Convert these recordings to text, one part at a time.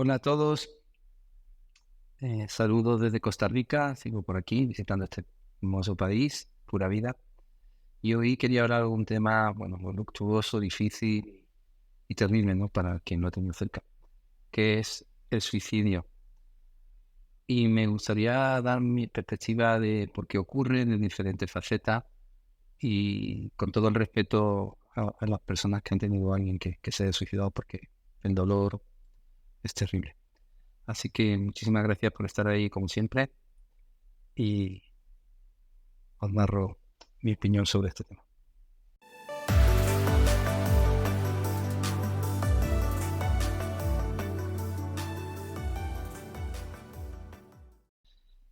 Hola a todos, saludos desde Costa Rica, sigo por aquí visitando este hermoso país, pura vida. Y hoy quería hablar de un tema, bueno, muy luctuoso, difícil y terrible, ¿no? Para quien lo ha tenido cerca, que es el suicidio. Y me gustaría dar mi perspectiva de por qué ocurre de diferentes facetas y con todo el respeto a las personas que han tenido a alguien que se haya suicidado, porque el dolor es terrible. Así que muchísimas gracias por estar ahí como siempre y os narro mi opinión sobre este tema.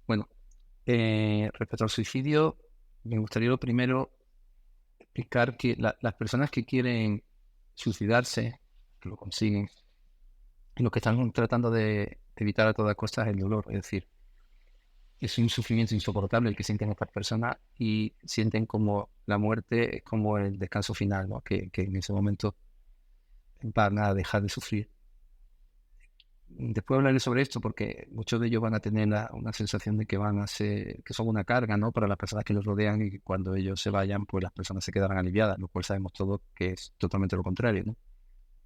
Bueno, respecto al suicidio, me gustaría lo primero explicar que las personas que quieren suicidarse, que lo consiguen, lo que están tratando de evitar a toda costa es el dolor. Es decir, es un sufrimiento insoportable el que sienten estas personas y sienten como la muerte es como el descanso final, ¿no? Que en ese momento van a dejar de sufrir. Después hablaré sobre esto porque muchos de ellos van a tener una sensación de que van a ser, que son una carga, ¿no? Para las personas que los rodean, y que cuando ellos se vayan, pues las personas se quedarán aliviadas, lo cual sabemos todos que es totalmente lo contrario, ¿no?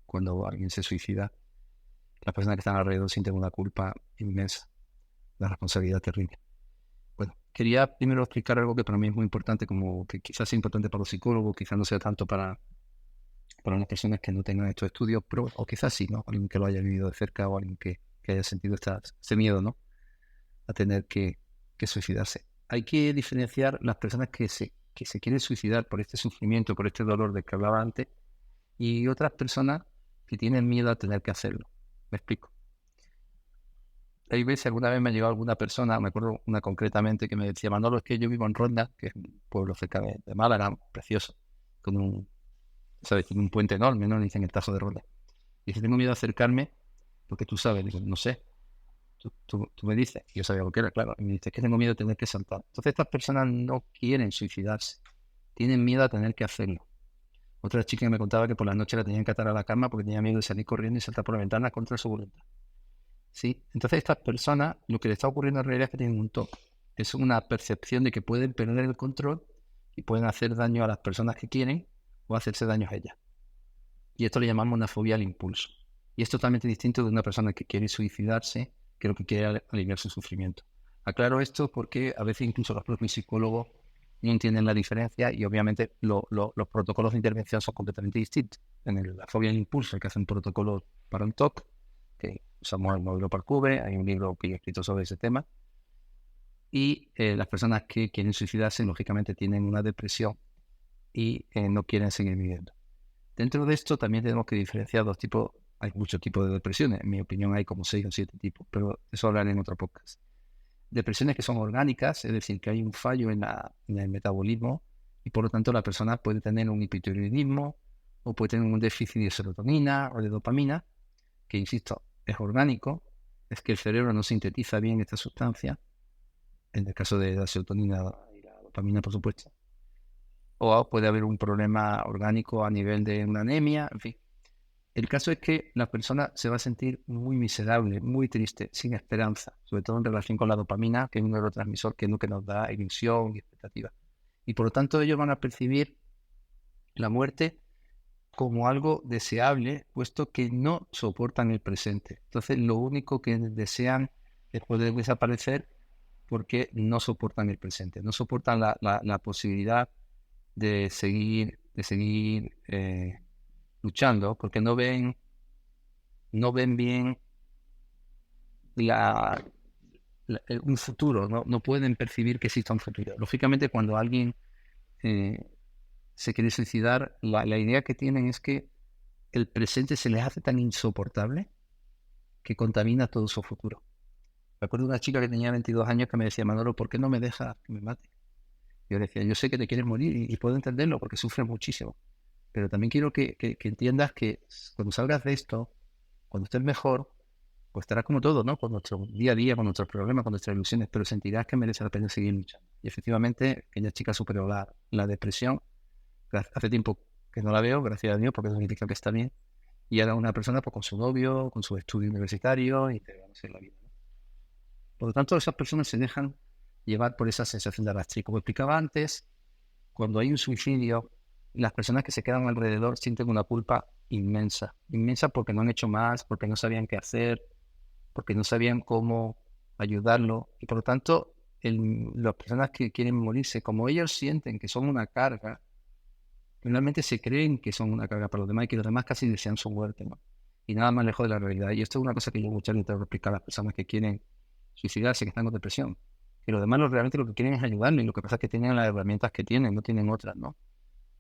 Cuando alguien se suicida, las personas que están alrededor sienten una culpa inmensa, una responsabilidad terrible. Bueno, quería primero explicar algo que para mí es muy importante, como que quizás sea importante para los psicólogos, quizás no sea tanto para las personas que no tengan estos estudios, pero, o quizás sí, ¿no? Alguien que lo haya vivido de cerca o alguien que haya sentido ese miedo, ¿no? A tener que suicidarse. Hay que diferenciar las personas que se quieren suicidar por este sufrimiento, por este dolor del que hablaba antes, y otras personas que tienen miedo a tener que hacerlo. ¿Me explico? Hay veces, alguna vez me ha llegado alguna persona, me acuerdo una concretamente, que me decía: Manolo, es que yo vivo en Ronda, que es un pueblo cerca de Málaga, precioso, con ¿sabes? Tiene un puente enorme, ¿no? Dicen el Tajo de Ronda. Y dice: tengo miedo a acercarme porque tú sabes. Digo: no sé, tú me dices. Y yo sabía lo que era, claro. Y me dice: es que tengo miedo de tener que saltar. Entonces estas personas no quieren suicidarse, tienen miedo a tener que hacerlo. Otra chica me contaba que por la noche la tenían que atar a la cama porque tenía miedo de salir corriendo y saltar por la ventana contra su voluntad. ¿Sí? Entonces estas personas, lo que les está ocurriendo en realidad es que tienen un TOC. Es una percepción de que pueden perder el control y pueden hacer daño a las personas que quieren o hacerse daño a ellas. Y esto le llamamos una fobia al impulso. Y es totalmente distinto de una persona que quiere suicidarse, que lo que quiere aliviar su sufrimiento. Aclaro esto porque a veces incluso los propios psicólogos no entienden la diferencia, y obviamente los protocolos de intervención son completamente distintos. En la fobia al impulso hay que hacer un protocolo para un TOC, que usamos el modelo Parcube, hay un libro que he escrito sobre ese tema. Y las personas que quieren suicidarse, lógicamente, tienen una depresión y no quieren seguir viviendo. Dentro de esto también tenemos que diferenciar dos tipos. Hay muchos tipos de depresiones, en mi opinión hay como 6 o 7 tipos, pero eso hablaré en otro podcast. Depresiones que son orgánicas, es decir, que hay un fallo en el metabolismo y por lo tanto la persona puede tener un hipotiroidismo o puede tener un déficit de serotonina o de dopamina, que insisto, es orgánico, es que el cerebro no sintetiza bien esta sustancia, en el caso de la serotonina y la dopamina, por supuesto. O puede haber un problema orgánico a nivel de una anemia, en fin. El caso es que la persona se va a sentir muy miserable, muy triste, sin esperanza, sobre todo en relación con la dopamina, que es un neurotransmisor que es lo que nos da ilusión y expectativa. Y por lo tanto ellos van a percibir la muerte como algo deseable, puesto que no soportan el presente. Entonces lo único que desean es poder desaparecer porque no soportan el presente, no soportan la posibilidad de seguir luchando, porque no ven bien un futuro, no pueden percibir que exista un futuro. Lógicamente, cuando alguien se quiere suicidar, la idea que tienen es que el presente se les hace tan insoportable que contamina todo su futuro. Me acuerdo de una chica que tenía 22 años que me decía: Manolo, ¿por qué no me dejas que me mate? Yo le decía: yo sé que te quieres morir y puedo entenderlo porque sufres muchísimo, pero también quiero que entiendas que cuando salgas de esto, cuando estés mejor, pues estarás como todo, ¿no? Con nuestro día a día, con nuestros problemas, con nuestras ilusiones, pero sentirás que merece la pena seguir luchando. Y efectivamente, aquella chica superó la depresión. Hace tiempo que no la veo, gracias a Dios, porque eso significa que está bien. Y ahora una persona pues con su novio, con su estudio universitario, y te van a hacer la vida, ¿no? Por lo tanto, esas personas se dejan llevar por esa sensación de arrastre. Como explicaba antes, cuando hay un suicidio, las personas que se quedan alrededor sienten una culpa inmensa, inmensa porque no han hecho más, porque no sabían qué hacer, porque no sabían cómo ayudarlo. Y por lo tanto, las personas que quieren morirse, como ellos sienten que son una carga, realmente se creen que son una carga para los demás y que los demás casi desean su muerte, ¿no? Y nada más lejos de la realidad. Y esto es una cosa que yo muchas veces tengo que explicar a las personas que quieren suicidarse, que están con depresión. Que los demás realmente lo que quieren es ayudarle, y lo que pasa es que tienen las herramientas que tienen, no tienen otras, ¿no?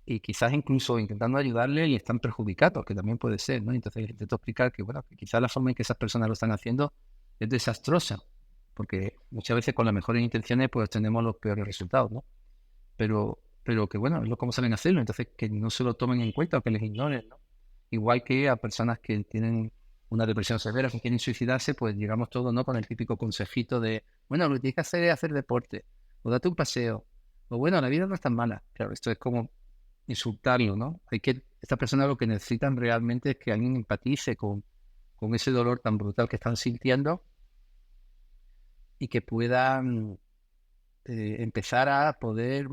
Y quizás incluso intentando ayudarle y están perjudicados, que también puede ser, ¿no? Entonces intento explicar que, bueno, que quizás la forma en que esas personas lo están haciendo es desastrosa, porque muchas veces con las mejores intenciones pues tenemos los peores resultados, ¿no? Pero que, bueno, es lo como saben hacerlo, entonces que no se lo tomen en cuenta o que les ignoren, ¿no? Igual que a personas que tienen una depresión severa, que quieren suicidarse, pues llegamos todos, ¿no? Con el típico consejito de, bueno, lo que tienes que hacer es hacer deporte, o date un paseo, o bueno, la vida no es tan mala. Claro, esto es como insultarlo, ¿no? Estas personas lo que necesitan realmente es que alguien empatice con ese dolor tan brutal que están sintiendo y que puedan empezar a poder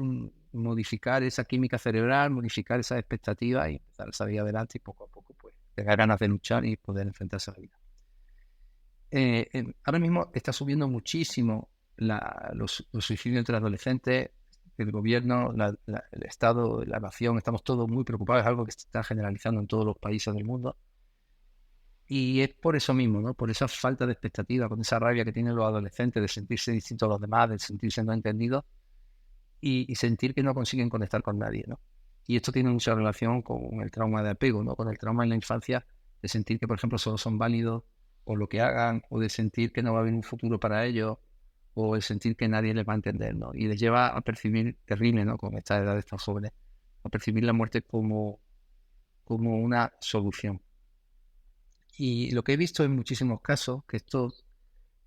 modificar esa química cerebral, modificar esas expectativas y empezar a salir adelante y poco a poco pues tener ganas de luchar y poder enfrentarse a la vida. Ahora mismo está subiendo muchísimo los suicidios entre adolescentes. El gobierno, el Estado, la nación, estamos todos muy preocupados, es algo que se está generalizando en todos los países del mundo. Y es por eso mismo, ¿no? Por esa falta de expectativa, con esa rabia que tienen los adolescentes de sentirse distintos a los demás, de sentirse no entendidos y sentir que no consiguen conectar con nadie, ¿no? Y esto tiene mucha relación con el trauma de apego, ¿no? Con el trauma en la infancia de sentir que, por ejemplo, solo son válidos por lo que hagan, o de sentir que no va a haber un futuro para ellos, o el sentir que nadie les va a entender, ¿no? Y les lleva a percibir, terrible, ¿no? Con estas edades tan jóvenes, a percibir la muerte como una solución. Y lo que he visto en muchísimos casos, que estos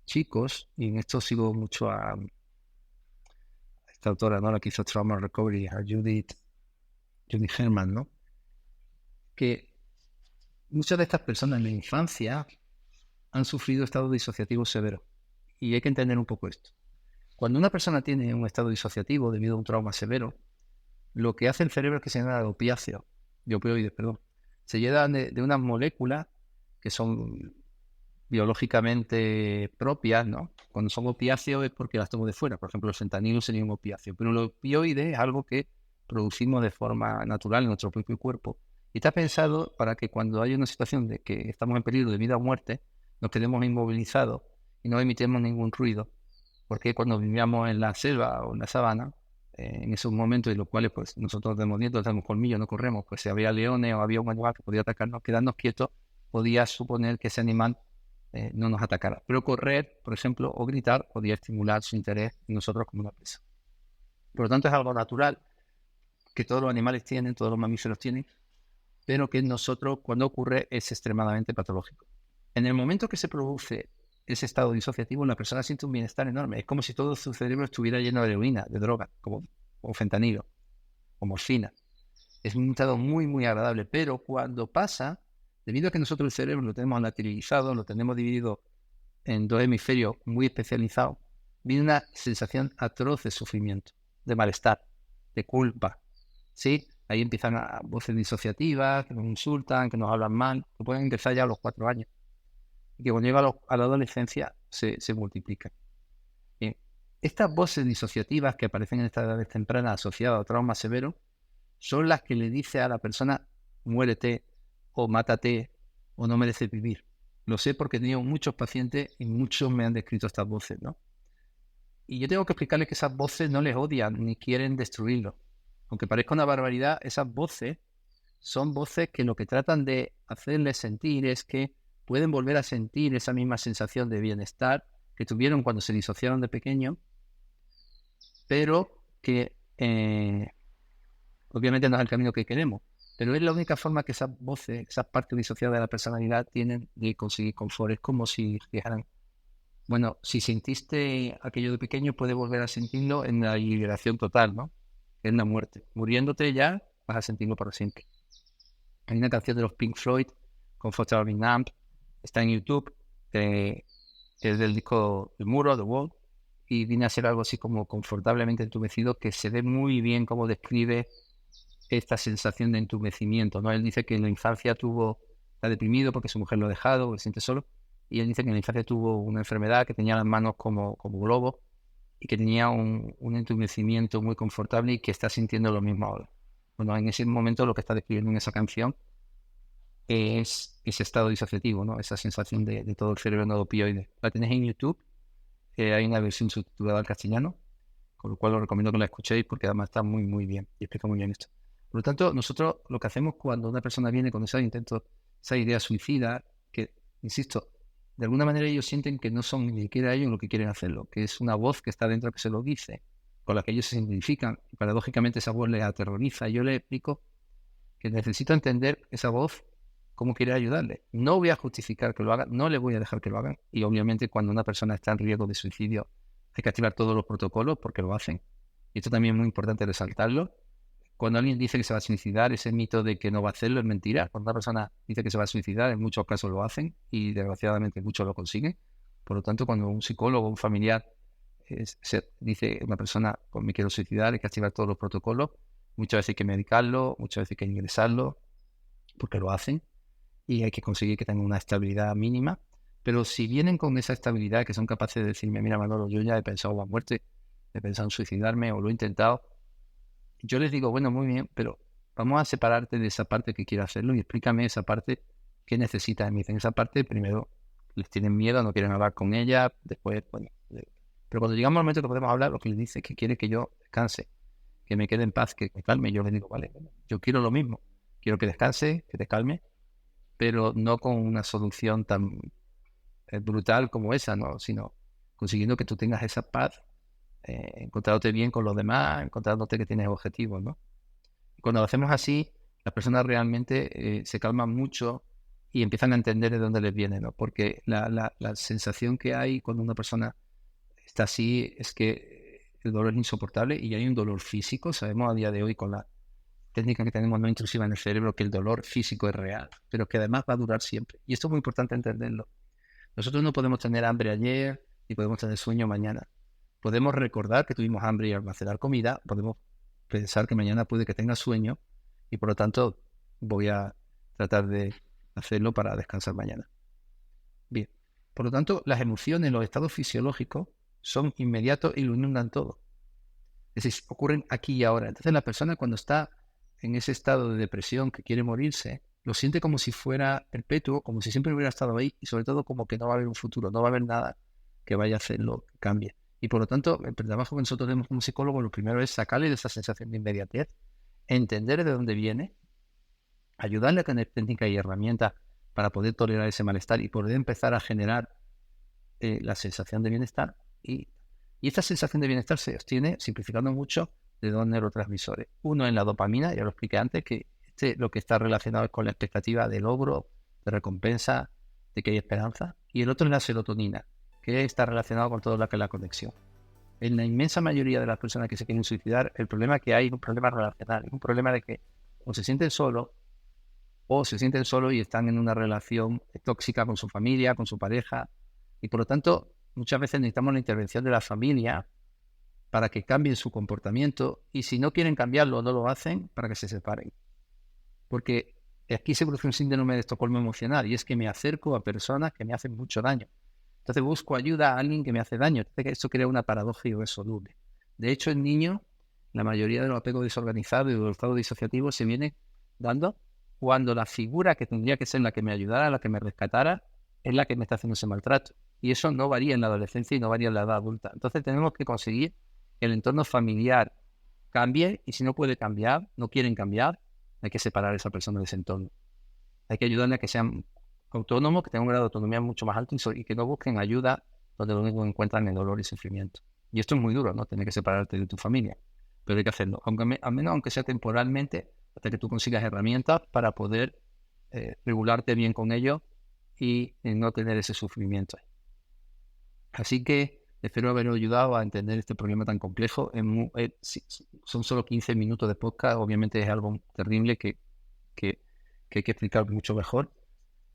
chicos, y en esto sigo mucho a esta autora, ¿no? La que hizo Trauma Recovery, a Judith Herman, ¿no? Que muchas de estas personas en la infancia han sufrido estados disociativos severos. Y hay que entender un poco esto. Cuando una persona tiene un estado disociativo debido a un trauma severo, lo que hace el cerebro es que se llena de opioides, se llena de unas moléculas que son biológicamente propias, ¿no? Cuando son opiáceos es porque las tomo de fuera. Por ejemplo, el fentanilo sería un opiáceo. Pero el opioide es algo que producimos de forma natural en nuestro propio cuerpo. Y está pensado para que cuando hay una situación de que estamos en peligro de vida o muerte, nos quedemos inmovilizados y no emitemos ningún ruido. Porque cuando vivíamos en la selva o en la sabana, en esos momentos en los cuales pues nosotros tenemos dientes, tenemos colmillos, no corremos, pues si había leones o había un animal que podía atacarnos, quedarnos quietos, podía suponer que ese animal no nos atacara. Pero correr, por ejemplo, o gritar podía estimular su interés en nosotros como una presa. Por lo tanto, es algo natural que todos los animales tienen, todos los mamíferos tienen, pero que en nosotros, cuando ocurre, es extremadamente patológico. En el momento que se produce ese estado disociativo, la persona siente un bienestar enorme. Es como si todo su cerebro estuviera lleno de heroína, de droga, como fentanilo, o morfina. Es un estado muy, muy agradable, pero cuando pasa, debido a que nosotros el cerebro lo tenemos lateralizado, lo tenemos dividido en dos hemisferios muy especializados, viene una sensación atroz de sufrimiento, de malestar, de culpa, ¿sí? Ahí empiezan voces disociativas, que nos insultan, que nos hablan mal, que pueden empezar ya a los 4 años. Y que cuando llega a la adolescencia se multiplican. Bien. Estas voces disociativas que aparecen en estas edades tempranas asociadas a traumas severos son las que le dice a la persona muérete o mátate o no mereces vivir. Lo sé porque he tenido muchos pacientes y muchos me han descrito estas voces, ¿no? Y yo tengo que explicarles que esas voces no les odian ni quieren destruirlo. Aunque parezca una barbaridad, esas voces son voces que lo que tratan de hacerles sentir es que pueden volver a sentir esa misma sensación de bienestar que tuvieron cuando se disociaron de pequeño, pero que obviamente no es el camino que queremos. Pero es la única forma que esas voces, esas partes disociadas de la personalidad tienen de conseguir confort. Es como si dijeran, bueno, si sentiste aquello de pequeño, puedes volver a sentirlo en la liberación total, ¿no? En la muerte. Muriéndote ya, vas a sentirlo para siempre. Hay una canción de los Pink Floyd Comfortable Numb. Está en YouTube, es del disco El Muro, The Wall, y viene a ser algo así como Confortablemente Entumecido, que se ve muy bien cómo describe esta sensación de entumecimiento, ¿no? Él dice que en la infancia está deprimido porque su mujer lo ha dejado, se siente solo, y él dice que en la infancia tuvo una enfermedad, que tenía las manos como globos, y que tenía un entumecimiento muy confortable y que está sintiendo lo mismo ahora. Bueno, en ese momento lo que está describiendo en esa canción es ese estado disociativo, ¿no? Esa sensación de todo el cerebro no opioide. La tenés en YouTube, hay una versión subtitulada al castellano, con lo cual os recomiendo que la escuchéis porque además está muy, muy bien y explica muy bien esto. Por lo tanto, nosotros lo que hacemos cuando una persona viene con esos intentos, esa idea suicida, que, insisto, de alguna manera ellos sienten que no son ni siquiera ellos los que quieren hacerlo, que es una voz que está dentro que se lo dice, con la que ellos se identifican, y paradójicamente esa voz les aterroriza. Yo les explico que necesito entender esa voz, cómo quiere ayudarle. No voy a justificar que lo hagan, no les voy a dejar que lo hagan, y obviamente cuando una persona está en riesgo de suicidio hay que activar todos los protocolos porque lo hacen. Y esto también es muy importante resaltarlo. Cuando alguien dice que se va a suicidar, ese mito de que no va a hacerlo es mentira. Cuando una persona dice que se va a suicidar, en muchos casos lo hacen y desgraciadamente muchos lo consiguen. Por lo tanto, cuando un psicólogo o un familiar dice una persona, pues me quiero suicidar, hay que activar todos los protocolos, muchas veces hay que medicarlo, muchas veces hay que ingresarlo, porque lo hacen, y hay que conseguir que tengan una estabilidad mínima. Pero si vienen con esa estabilidad, que son capaces de decirme, mira Manolo, yo ya he pensado en la muerte, he pensado en suicidarme o lo he intentado, yo les digo, bueno, muy bien, pero vamos a separarte de esa parte que quiere hacerlo y explícame esa parte que necesitas. Y me dicen, esa parte primero les tienen miedo, no quieren hablar con ella, después, bueno, pero cuando llegamos al momento que podemos hablar, lo que les dice es que quiere que yo descanse, que me quede en paz, que me calme. Yo les digo, vale, yo quiero lo mismo, quiero que descanse, que te calme, pero no con una solución tan brutal como esa, ¿no? Sino consiguiendo que tú tengas esa paz, encontrándote bien con los demás, encontrándote que tienes objetivos, ¿no? Y cuando lo hacemos así, las personas realmente se calman mucho y empiezan a entender de dónde les viene, ¿no? Porque la sensación que hay cuando una persona está así es que el dolor es insoportable y hay un dolor físico. Sabemos a día de hoy con la técnica que tenemos no intrusiva en el cerebro que el dolor físico es real, pero que además va a durar siempre. Y esto es muy importante entenderlo. Nosotros no podemos tener hambre ayer ni podemos tener sueño mañana. Podemos recordar que tuvimos hambre y almacenar comida, podemos pensar que mañana puede que tenga sueño y por lo tanto voy a tratar de hacerlo para descansar mañana. Bien, por lo tanto las emociones, los estados fisiológicos son inmediatos y lo inundan todo. Es decir, ocurren aquí y ahora. Entonces la persona cuando está en ese estado de depresión que quiere morirse, lo siente como si fuera perpetuo, como si siempre hubiera estado ahí y sobre todo como que no va a haber un futuro, no va a haber nada que vaya a hacerlo que cambie. Y por lo tanto, el trabajo que nosotros tenemos como psicólogo, lo primero es sacarle de esa sensación de inmediatez, entender de dónde viene, ayudarle a tener técnicas y herramientas para poder tolerar ese malestar y poder empezar a generar la sensación de bienestar. Y esta sensación de bienestar se obtiene, simplificando mucho, de dos neurotransmisores. Uno es la dopamina, ya lo expliqué antes, que lo que está relacionado es con la expectativa de logro, de recompensa, de que hay esperanza. Y el otro es la serotonina, que está relacionado con todo lo que es la conexión. En la inmensa mayoría de las personas que se quieren suicidar, el problema que hay es un problema relacional, es un problema de que o se sienten solos y están en una relación tóxica con su familia, con su pareja, y por lo tanto muchas veces necesitamos la intervención de la familia para que cambien su comportamiento, y si no quieren cambiarlo, no lo hacen, para que se separen. Porque aquí se produce un síndrome de Estocolmo emocional, y es que me acerco a personas que me hacen mucho daño. Entonces busco ayuda a alguien que me hace daño. Entonces eso crea una paradoja irresoluble. De hecho, en niños, la mayoría de los apegos desorganizados y de los estados disociativos se viene dando cuando la figura que tendría que ser la que me ayudara, la que me rescatara, es la que me está haciendo ese maltrato. Y eso no varía en la adolescencia y no varía en la edad adulta. Entonces tenemos que conseguir que el entorno familiar cambie, y si no puede cambiar, no quieren cambiar, hay que separar a esa persona de ese entorno. Hay que ayudarle a que sean autónomos, que tengan un grado de autonomía mucho más alto y que no busquen ayuda donde lo único que encuentran es dolor y sufrimiento. Y esto es muy duro, ¿no? Tener que separarte de tu familia. Pero hay que hacerlo, al menos aunque sea temporalmente, hasta que tú consigas herramientas para poder regularte bien con ellos y no tener ese sufrimiento. Así que espero haber ayudado a entender este problema tan complejo. Son solo 15 minutos de podcast, obviamente es algo terrible que hay que explicar mucho mejor.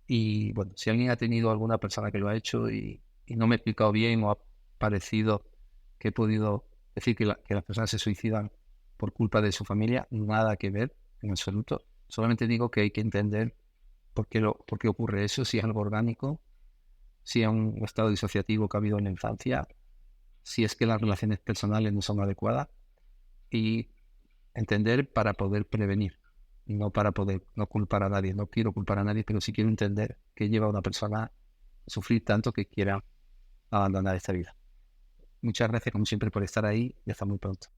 Y bueno, si alguien ha tenido alguna persona que lo ha hecho y no me he explicado bien o ha parecido que he podido decir que las personas se suicidan por culpa de su familia, nada que ver en absoluto. Solamente digo que hay que entender por qué ocurre eso, si es algo orgánico, si es un estado disociativo que ha habido en la infancia, si es que las relaciones personales no son adecuadas, y entender para poder prevenir, no para poder no culpar a nadie. No quiero culpar a nadie, pero sí quiero entender que lleva a una persona a sufrir tanto que quiera abandonar esta vida. Muchas gracias, como siempre, por estar ahí y hasta muy pronto.